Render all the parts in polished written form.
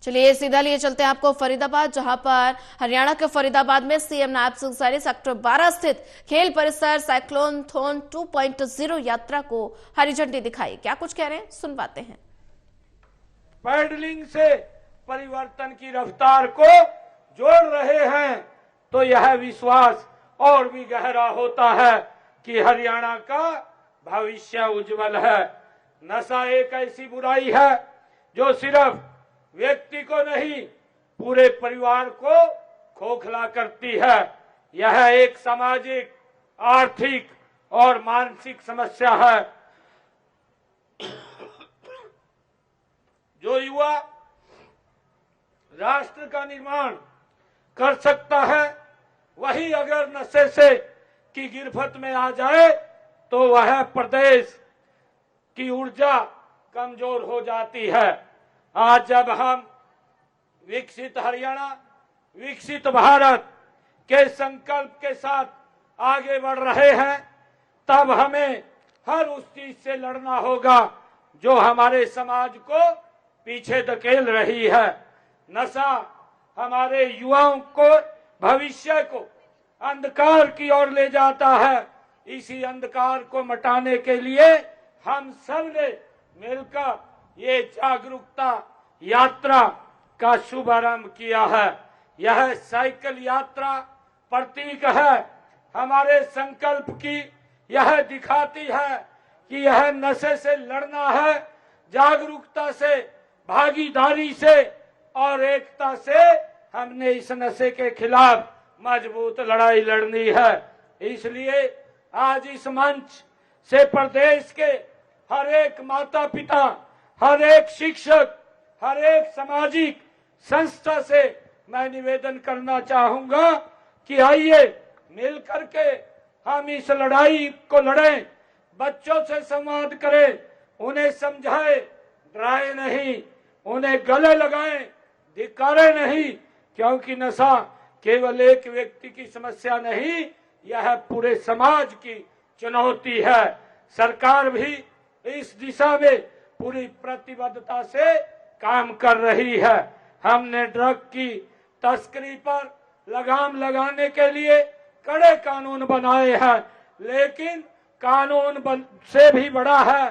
चलिए सीधा लिए चलते हैं आपको फरीदाबाद, जहां पर हरियाणा के फरीदाबाद में सीएम नायब सिंह सैनी सेक्टर 12 स्थित खेल परिसर साइक्लोन थोन 2.0 यात्रा को हरी झंडी दिखाई। क्या कुछ कह रहे हैं, सुनवाते हैं। पैडलिंग से परिवर्तन की रफ्तार को जोड़ रहे हैं तो यह विश्वास और भी गहरा होता है कि हरियाणा का भविष्य उज्जवल है। नशा एक ऐसी बुराई है जो सिर्फ व्यक्ति को नहीं पूरे परिवार को खोखला करती है। यह एक सामाजिक, आर्थिक और मानसिक समस्या है। जो युवा राष्ट्र का निर्माण कर सकता है वही अगर नशे से की गिरफ्त में आ जाए तो वह प्रदेश की ऊर्जा कमजोर हो जाती है। आज जब हम विकसित हरियाणा, विकसित भारत के संकल्प के साथ आगे बढ़ रहे हैं, तब हमें हर उस चीज से लड़ना होगा जो हमारे समाज को पीछे धकेल रही है। नशा हमारे युवाओं को, भविष्य को अंधकार की ओर ले जाता है। इसी अंधकार को मिटाने के लिए हम सब ने मिलकर ये जागरूकता यात्रा का शुभारंभ किया है। यह साइकिल यात्रा प्रतीक है हमारे संकल्प की। यह दिखाती है कि यह नशे से लड़ना है, जागरूकता से, भागीदारी से और एकता से हमने इस नशे के खिलाफ मजबूत लड़ाई लड़नी है। इसलिए आज इस मंच से प्रदेश के हर एक माता पिता, हर एक शिक्षक, हर एक सामाजिक संस्था से मैं निवेदन करना चाहूंगा कि आइए मिलकर के हम इस लड़ाई को लड़ें, बच्चों से संवाद करें, उन्हें समझाएं, डराएं नहीं, उन्हें गले लगाएं, धिक्कारें नहीं, क्योंकि नशा केवल एक व्यक्ति की समस्या नहीं, यह पूरे समाज की चुनौती है। सरकार भी इस दिशा में पूरी प्रतिबद्धता से काम कर रही है। हमने ड्रग की तस्करी पर लगाम लगाने के लिए कड़े कानून बनाए हैं, लेकिन कानून से भी बड़ा है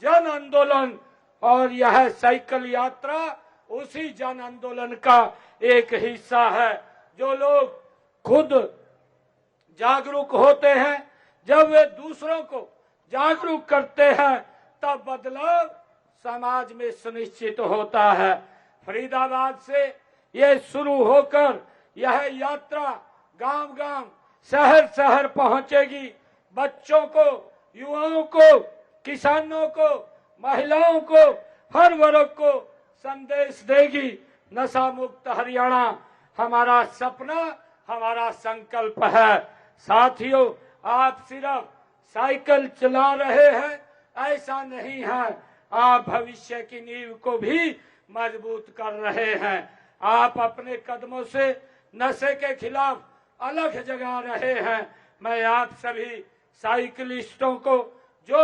जन आंदोलन, और यह साइकिल यात्रा उसी जन आंदोलन का एक हिस्सा है। जो लोग खुद जागरूक होते हैं, जब वे दूसरों को जागरूक करते हैं, तब बदलाव समाज में सुनिश्चित होता है। फरीदाबाद से ये शुरू होकर यह यात्रा गांव-गांव, शहर-शहर पहुंचेगी। बच्चों को, युवाओं को, किसानों को, महिलाओं को, हर वर्ग को संदेश देगी। नशा मुक्त हरियाणा हमारा सपना, हमारा संकल्प है। साथियों, आप सिर्फ साइकिल चला रहे हैं ऐसा नहीं है, आप भविष्य की नींव को भी मजबूत कर रहे हैं। आप अपने कदमों से नशे के खिलाफ अलग जगा रहे हैं। मैं आप सभी साइकिलिस्टों को, जो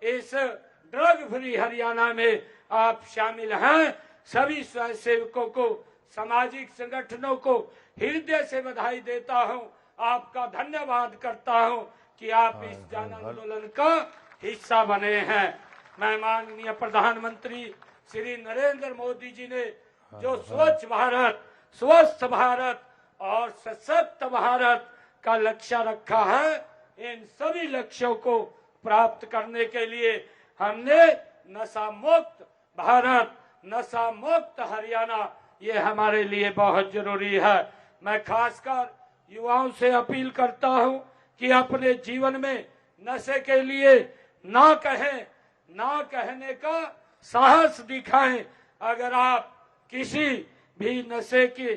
इस ड्रग फ्री हरियाणा में आप शामिल हैं, सभी स्वयंसेवकों को, सामाजिक संगठनों को हृदय से बधाई देता हूं, आपका धन्यवाद करता हूं कि आप इस जन आंदोलन का हिस्सा बने हैं। मैं माननीय प्रधानमंत्री श्री नरेंद्र मोदी जी ने जो स्वच्छ भारत, स्वस्थ भारत और सशक्त भारत का लक्ष्य रखा है, इन सभी लक्ष्यों को प्राप्त करने के लिए हमने नशा मुक्त भारत, नशा मुक्त हरियाणा, ये हमारे लिए बहुत जरूरी है। मैं खासकर युवाओं से अपील करता हूं कि अपने जीवन में नशे के लिए ना कहें, ना कहने का साहस दिखाएं। अगर आप किसी भी नशे की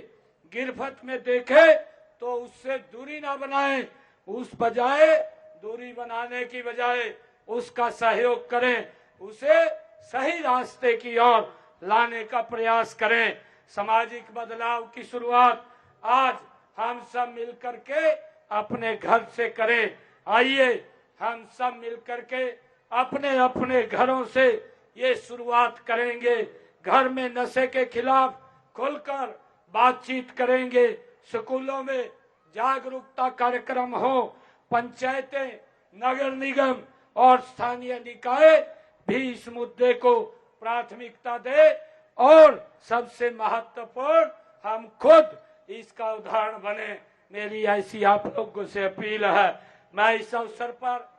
गिरफ्त में देखें तो उससे दूरी ना बनाएं, उस बजाय दूरी बनाने की बजाय उसका सहयोग करें, उसे सही रास्ते की ओर लाने का प्रयास करें। सामाजिक बदलाव की शुरुआत आज हम सब मिलकर के अपने घर से करें। आइए हम सब मिलकर के अपने अपने घरों से ये शुरुआत करेंगे। घर में नशे के खिलाफ खुलकर बातचीत करेंगे। स्कूलों में जागरूकता कार्यक्रम हो, पंचायतें, नगर निगम और स्थानीय निकाय भी इस मुद्दे को प्राथमिकता दे और सबसे महत्वपूर्ण हम खुद इसका उदाहरण बने। मेरी ऐसी आप लोगों से अपील है। मैं इस अवसर पर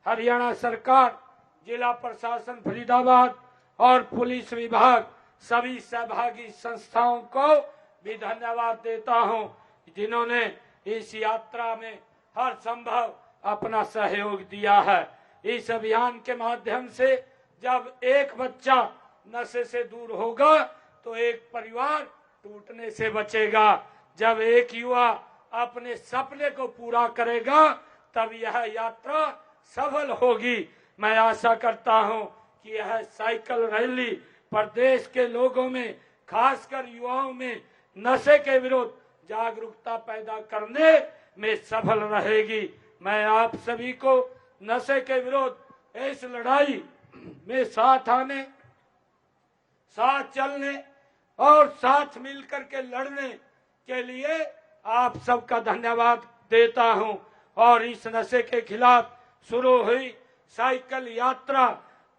हरियाणा सरकार, जिला प्रशासन फरीदाबाद और पुलिस विभाग, सभी सहभागी संस्थाओं को भी धन्यवाद देता हूं, जिन्होंने इस यात्रा में हर संभव अपना सहयोग दिया है। इस अभियान के माध्यम से जब एक बच्चा नशे से दूर होगा तो एक परिवार टूटने से बचेगा। जब एक युवा अपने सपने को पूरा करेगा तब यह यात्रा सफल होगी। मैं आशा करता हूं कि यह साइकिल रैली प्रदेश के लोगों में, खासकर युवाओं में नशे के विरुद्ध जागरूकता पैदा करने में सफल रहेगी। मैं आप सभी को नशे के विरुद्ध इस लड़ाई में साथ आने, साथ चलने और साथ मिलकर के लड़ने के लिए आप सबका धन्यवाद देता हूं और इस नशे के खिलाफ शुरू हुई साइकिल यात्रा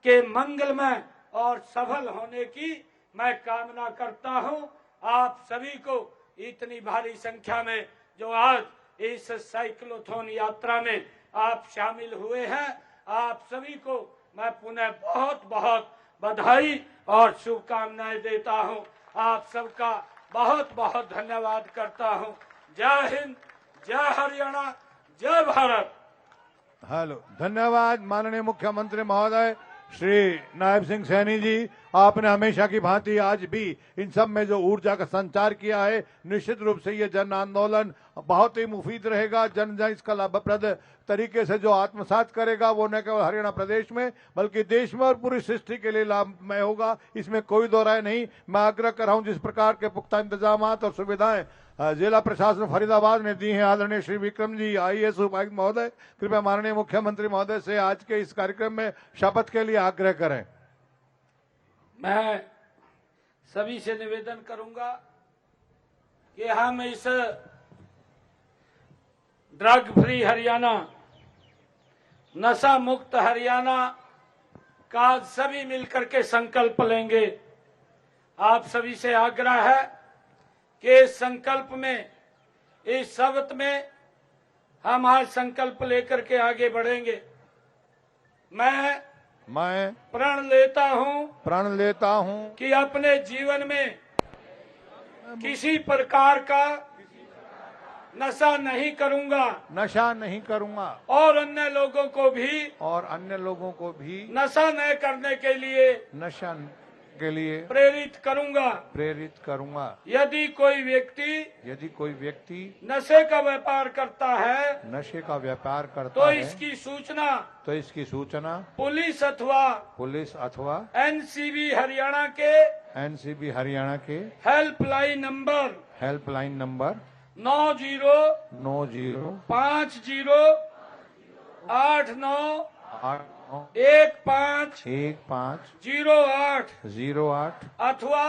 के मंगलमय और सफल होने की मैं कामना करता हूं। आप सभी को इतनी भारी संख्या में जो आज इस साइक्लोथॉन यात्रा में आप शामिल हुए हैं, आप सभी को मैं पुनः बहुत बहुत बधाई और शुभकामनाएं देता हूं। आप सबका बहुत बहुत धन्यवाद करता हूं। जय हिंद, जय हरियाणा, जय भारत। हेलो, धन्यवाद माननीय मुख्यमंत्री महोदय श्री नायब सिंह सैनी जी। आपने हमेशा की भांति आज भी इन सब में जो ऊर्जा का संचार किया है, निश्चित रूप से ये जन आंदोलन बहुत ही मुफीद रहेगा। जन जन इसका लाभप्रद तरीके से जो आत्मसात करेगा वो न केवल हरियाणा प्रदेश में बल्कि देश में और पूरी सृष्टि के लिए लाभमय होगा, इसमें कोई दो राय नहीं। मैं आग्रह कर रहा हूं, जिस प्रकार के पुख्ता इंतजाम और सुविधाएं जिला प्रशासन फरीदाबाद ने दी हैं, आदरणीय श्री विक्रम जी IAS उपायुक्त महोदय, कृपया माननीय मुख्यमंत्री महोदय से आज के इस कार्यक्रम में शपथ के लिए आग्रह करें। मैं सभी से निवेदन करूंगा कि हम इस ड्रग फ्री हरियाणा, नशा मुक्त हरियाणा का सभी मिलकर के संकल्प लेंगे। आप सभी से आग्रह है कि इस संकल्प में, इस शब्द में हम आज संकल्प लेकर के आगे बढ़ेंगे। मैं प्रण लेता हूं कि अपने जीवन में किसी प्रकार का नशा नहीं करूंगा और अन्य लोगों को भी नशा न करने के लिए प्रेरित करूंगा। यदि कोई व्यक्ति नशे का व्यापार करता है तो इसकी सूचना पुलिस अथवा NCB हरियाणा के हेल्पलाइन नंबर 9050891508 अथवा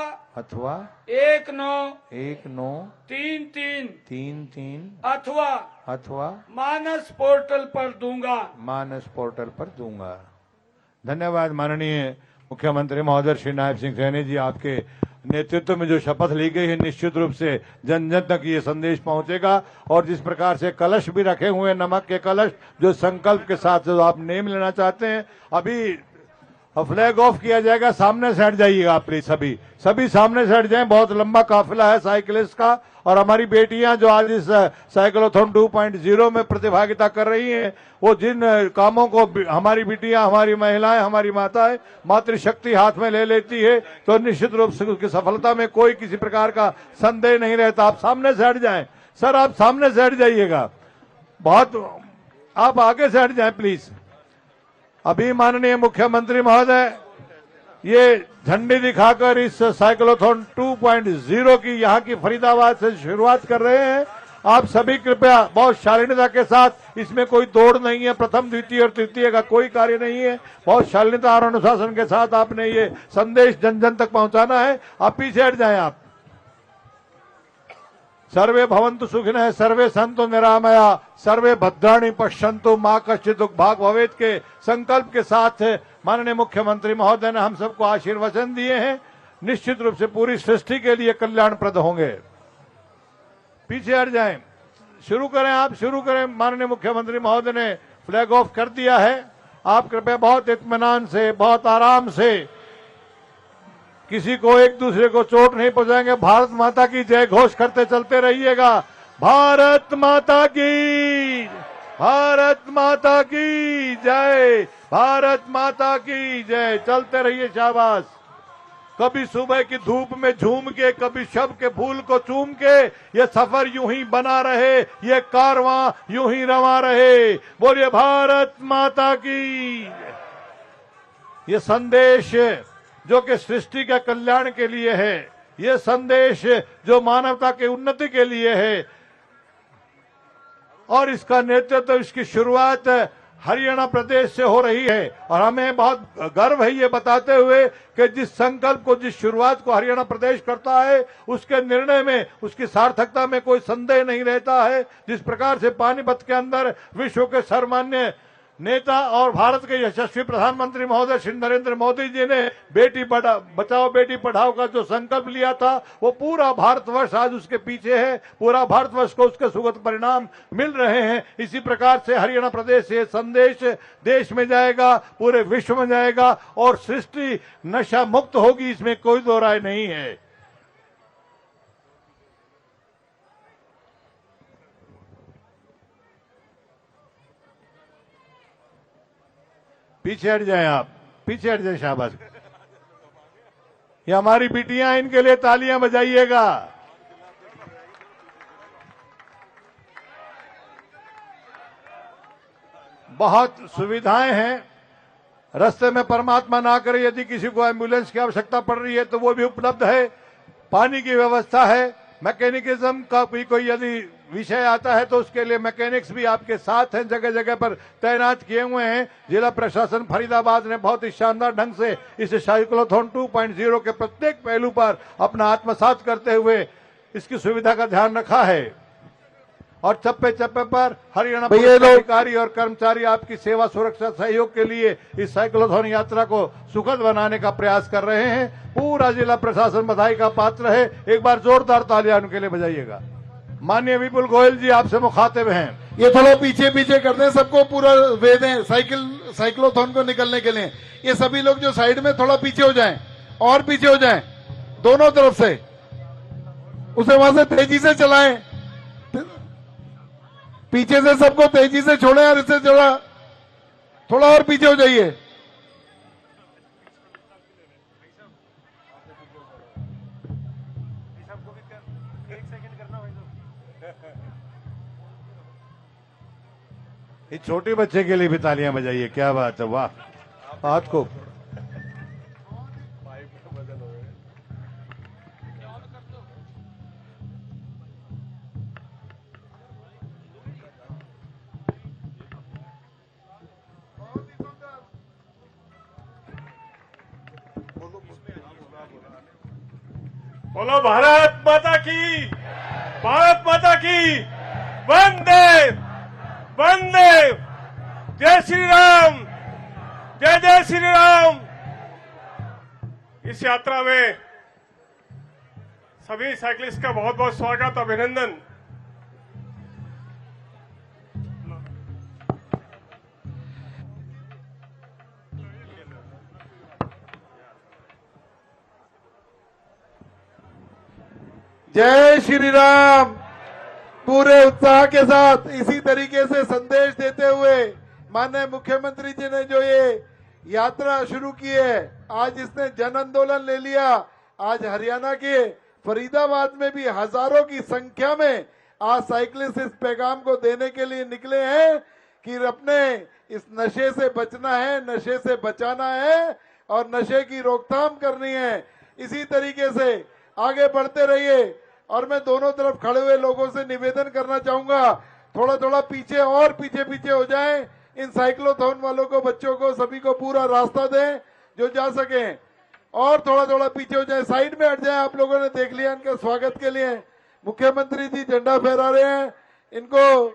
1933 अथवा मानस पोर्टल पर दूंगा। धन्यवाद माननीय मुख्यमंत्री महोदय श्री नायब सिंह सैनी जी। आपके नेतृत्व में जो शपथ ली गई है, निश्चित रूप से जन जन तक ये संदेश पहुंचेगा। और जिस प्रकार से कलश भी रखे हुए हैं, नमक के कलश, जो संकल्प के साथ जो आप नेम लेना चाहते हैं, अभी फ्लैग ऑफ किया जाएगा। सामने से हट जाइएगा आप प्लीज, सभी सामने से हट जाएं। बहुत लंबा काफिला है साइकिलिस्ट का और हमारी बेटियां जो आज इस साइक्लोथॉन 2.0 में प्रतिभागिता कर रही हैं, वो जिन कामों को हमारी बेटियां, हमारी महिलाएं, हमारी माताएं मातृशक्ति हाथ में ले लेती है, तो निश्चित रूप से उसकी सफलता में कोई किसी प्रकार का संदेह नहीं रहता। आप सामने से हट जाएं सर, आप सामने से हट जाइएगा, बहुत आप आगे से हट जाएं प्लीज। अभी माननीय मुख्यमंत्री महोदय ये झंडी दिखाकर इस साइक्लोथॉन 2.0 की यहाँ की फरीदाबाद से शुरुआत कर रहे हैं। आप सभी कृपया बहुत शालीनता के साथ, इसमें कोई दौड़ नहीं है, प्रथम द्वितीय और तृतीय का कोई कार्य नहीं है, बहुत शालीनता और अनुशासन के साथ आपने ये संदेश जन जन तक पहुंचाना है। आप पीछे हट जाएं, आप सर्वे भवन्तु सुखिनः, सर्वे सन्तु निरामया, सर्वे भद्राणि पश्यन्तु, मां कश्चित् दुर्भाग् भवेत् के संकल्प के साथ माननीय मुख्यमंत्री महोदय ने हम सबको आशीर्वचन दिए हैं। निश्चित रूप से पूरी सृष्टि के लिए कल्याणप्रद होंगे। पीछे हट जाएं, शुरू करें, आप शुरू करें। माननीय मुख्यमंत्री महोदय ने फ्लैग ऑफ कर दिया है। आप कृपया बहुत इत्मीनान से, बहुत आराम से, किसी को एक दूसरे को चोट नहीं पहुंचाएंगे। भारत माता की जय घोष करते चलते रहिएगा। भारत माता की, भारत माता की जय, भारत माता की जय। चलते रहिए, शाबाश। कभी सुबह की धूप में झूम के, कभी शब के फूल को चूम के, ये सफर यूं ही बना रहे, ये कारवां यूं ही रवा रहे। बोलिए भारत माता की। ये संदेश जो कि सृष्टि के कल्याण के लिए है, ये संदेश जो मानवता की उन्नति के लिए है, और इसका नेतृत्व, इसकी शुरुआत हरियाणा प्रदेश से हो रही है। और हमें बहुत गर्व है ये बताते हुए कि जिस संकल्प को, जिस शुरुआत को हरियाणा प्रदेश करता है, उसके निर्णय में, उसकी सार्थकता में कोई संदेह नहीं रहता है। जिस प्रकार से पानीपत के अंदर विश्व के सर्वमान्य नेता और भारत के यशस्वी प्रधानमंत्री महोदय श्री नरेंद्र मोदी जी ने बेटी बचाओ बेटी पढ़ाओ का जो संकल्प लिया था, वो पूरा भारतवर्ष आज उसके पीछे है। पूरा भारतवर्ष को उसके सुखद परिणाम मिल रहे हैं। इसी प्रकार से हरियाणा प्रदेश से संदेश देश में जाएगा, पूरे विश्व में जाएगा, और सृष्टि नशा मुक्त होगी, इसमें कोई दो राय नहीं है। पीछे हट जाएं, आप पीछे हट जाएं, शाबाश। ये हमारी बिटियां, इनके लिए तालियां बजाइएगा। बहुत सुविधाएं हैं, रास्ते में परमात्मा ना करे यदि किसी को एम्बुलेंस की आवश्यकता पड़ रही है तो वो भी उपलब्ध है। पानी की व्यवस्था है। मैकेनिज्म का भी कोई यदि विषय आता है तो उसके लिए मैकेनिक्स भी आपके साथ हैं, जगह जगह पर तैनात किए हुए हैं। जिला प्रशासन फरीदाबाद ने बहुत ही शानदार ढंग से इस साइक्लोथॉन 2.0 के प्रत्येक पहलू पर अपना आत्मसात करते हुए इसकी सुविधा का ध्यान रखा है। और चप्पे चप्पे पर हरियाणा पुलिस अधिकारी और कर्मचारी आपकी सेवा सुरक्षा सहयोग के लिए इस साइक्लोथॉन यात्रा को सुखद बनाने का प्रयास कर रहे हैं। पूरा जिला प्रशासन बधाई का पात्र है। एक बार जोरदार तालियां उनके लिए बजाइएगा। माननीय विपुल गोयल जी आपसे मुखातिब हैं। ये थोड़ा पीछे पीछे कर दें, सबको पूरा वे दें साइक्लोथॉन को निकलने के लिए। ये सभी लोग जो साइड में थोड़ा पीछे हो जाएं, और पीछे हो जाएं, दोनों तरफ से। उसे वहां से तेजी से चलाएं, पीछे से सबको तेजी से छोड़ें, और इससे थोड़ा और पीछे हो जाइए। इस छोटे बच्चे के लिए भी तालियां बजाइए। क्या बात है, वाह। हाथ को बोलो भारत माता की, भारत माता की। वंदे वंदे, जय श्री राम, जय जय श्री राम। इस यात्रा में सभी साइकिलिस्ट का बहुत बहुत स्वागत, अभिनंदन। जय श्री राम। पूरे उत्साह के साथ इसी तरीके से संदेश देते हुए माननीय मुख्यमंत्री जी ने जो ये यात्रा शुरू की है, आज इसने जन आंदोलन ले लिया। आज हरियाणा के फरीदाबाद में भी हजारों की संख्या में आज साइकिलिस्ट इस पैगाम को देने के लिए निकले हैं कि अपने इस नशे से बचना है, नशे से बचाना है, और नशे की रोकथाम करनी है। इसी तरीके से आगे बढ़ते रहिए। और मैं दोनों तरफ खड़े हुए लोगों से निवेदन करना चाहूंगा, थोड़ा थोड़ा पीछे और पीछे पीछे हो जाएं। इन साइक्लोथॉन वालों को, बच्चों को, सभी को पूरा रास्ता दें जो जा सके, और थोड़ा थोड़ा पीछे हो जाए, साइड में हट जाए। आप लोगों ने देख लिया इनके स्वागत के लिए। मुख्यमंत्री जी झंडा फहरा रहे हैं, इनको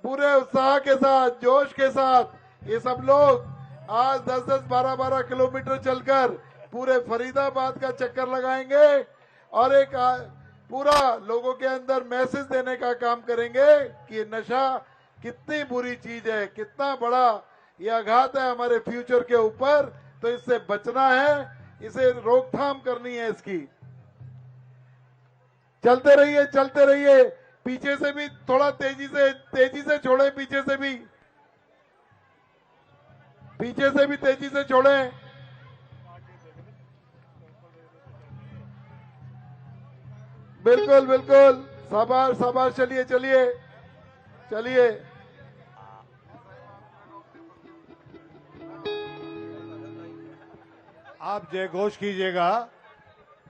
पूरे उत्साह के साथ, जोश के साथ ये सब लोग आज 10-10, 12-12 किलोमीटर चलकर पूरे फरीदाबाद का चक्कर लगाएंगे और एक पूरा लोगों के अंदर मैसेज देने का काम करेंगे कि नशा कितनी बुरी चीज है, कितना बड़ा ये आघात है हमारे फ्यूचर के ऊपर। तो इससे बचना है, इसे रोकथाम करनी है इसकी। चलते रहिए, चलते रहिए। पीछे से भी थोड़ा तेजी से छोड़े, पीछे से भी तेजी से छोड़े। बिल्कुल बिल्कुल, शाबाश शाबाश, चलिए चलिए चलिए। आप जय घोष कीजिएगा,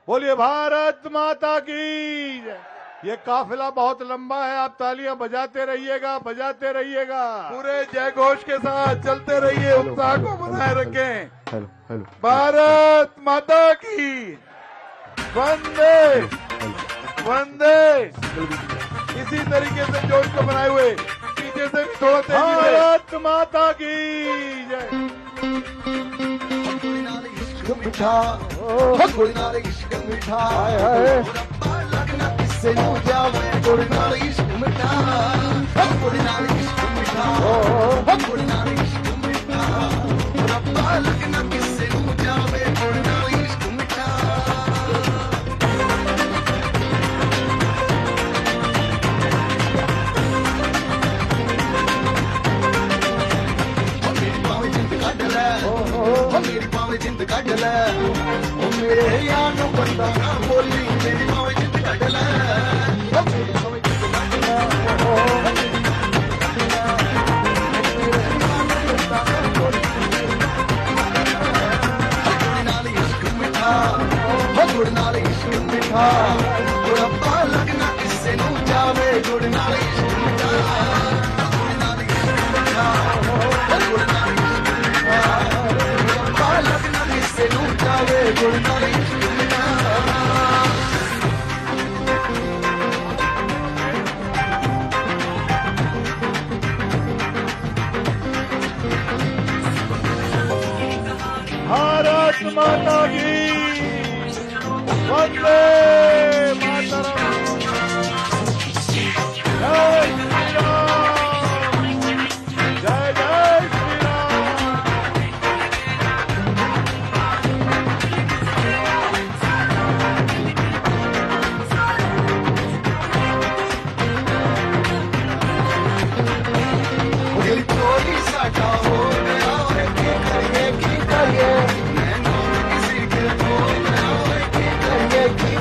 बोलिए भारत माता की जय। ये काफिला बहुत लंबा है, आप तालियां बजाते रहिएगा, बजाते रहिएगा। पूरे जय घोष के साथ चलते रहिए, उत्साह को बनाए रखें। भारत माता की वंदे वंदे। इसी तरीके से जोश को बनाए हुए पीछे से भी थोड़ा तेजी से। भारत माता की जय। मिठा गुड़ नाल इश्क मिठा रब्बा लगना किसे नू जावे गुड़ नाल इश्क मिठा गुड़ नाल इश्क मिठा गुड़ नाल इश्क मिठा रब्बा लगना किसे नू जावे गुड़ नाल इश्क मिठा। मेरी पावे जिंद कट ले, मेरे यार नू बंदा ना बोली, मेरी पावे जिंद कट ले, मेरी पावे जिंद कट ले, गुड़ नाल इश्क मिठा गुड़ नाल इश्क मिठा रब्बा लगना किसे नू जावे गुड़ नाल इश्क मिठा गुड़ नाल इश्क मिठा गुड़ नाल इश्क मिठा लगना किसे नू जावे गुड़ नाल इश्क मिठा। भारत माता की वंदे मातरम। जय श्री राम, जय जय श्री राम। दिल चोरी साटा हो गया है, की करिए मैं किसी के हो गया है, की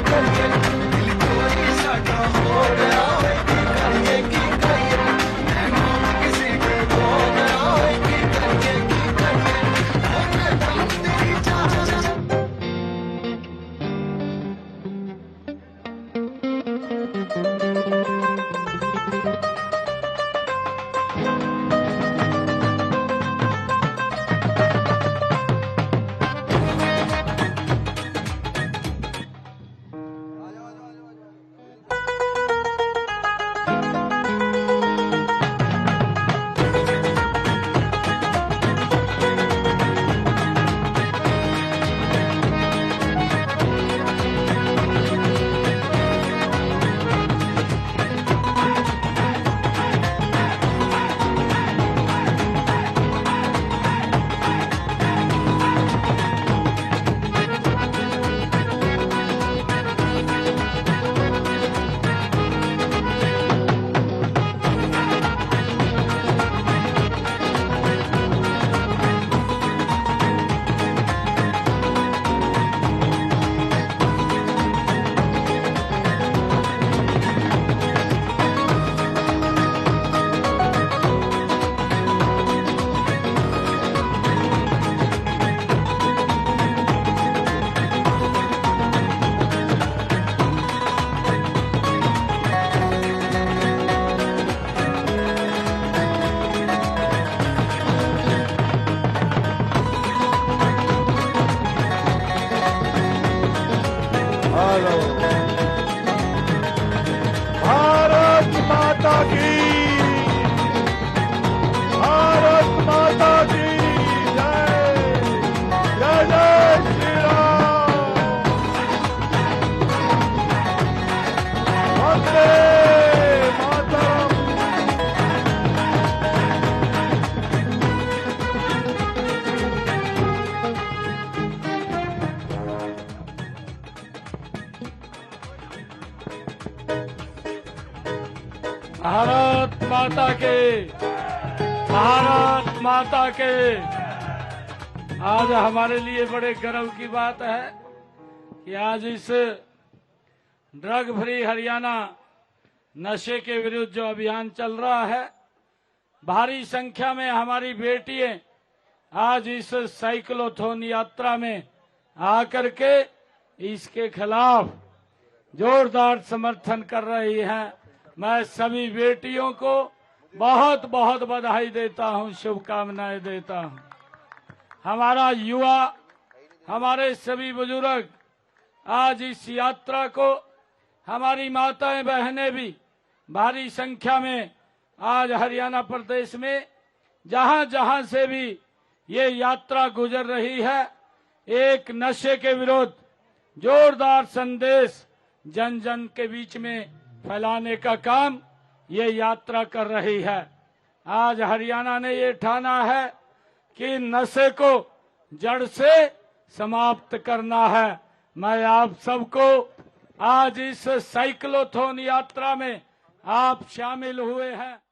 चलो भारत माता की, भारत माता की जय, जय जय श्री राम, वंदे मातरम। भारत माता के, भारत माता के। आज हमारे लिए बड़े गर्व की बात है कि आज इस ड्रग फ्री हरियाणा नशे के विरुद्ध जो अभियान चल रहा है, भारी संख्या में हमारी बेटियां आज इस साइक्लोथॉन यात्रा में आकर के इसके खिलाफ जोरदार समर्थन कर रही हैं। मैं सभी बेटियों को बहुत बहुत बधाई देता हूं, शुभकामनाएं देता हूं। हमारा युवा, हमारे सभी बुजुर्ग आज इस यात्रा को, हमारी माताएं बहनें भी भारी संख्या में आज हरियाणा प्रदेश में जहां जहां से भी ये यात्रा गुजर रही है, एक नशे के विरुद्ध जोरदार संदेश जन जन के बीच में फैलाने का काम ये यात्रा कर रही है। आज हरियाणा ने ये ठाना है कि नशे को जड़ से समाप्त करना है। मैं आप सबको आज इस साइक्लोथॉन यात्रा में आप शामिल हुए हैं।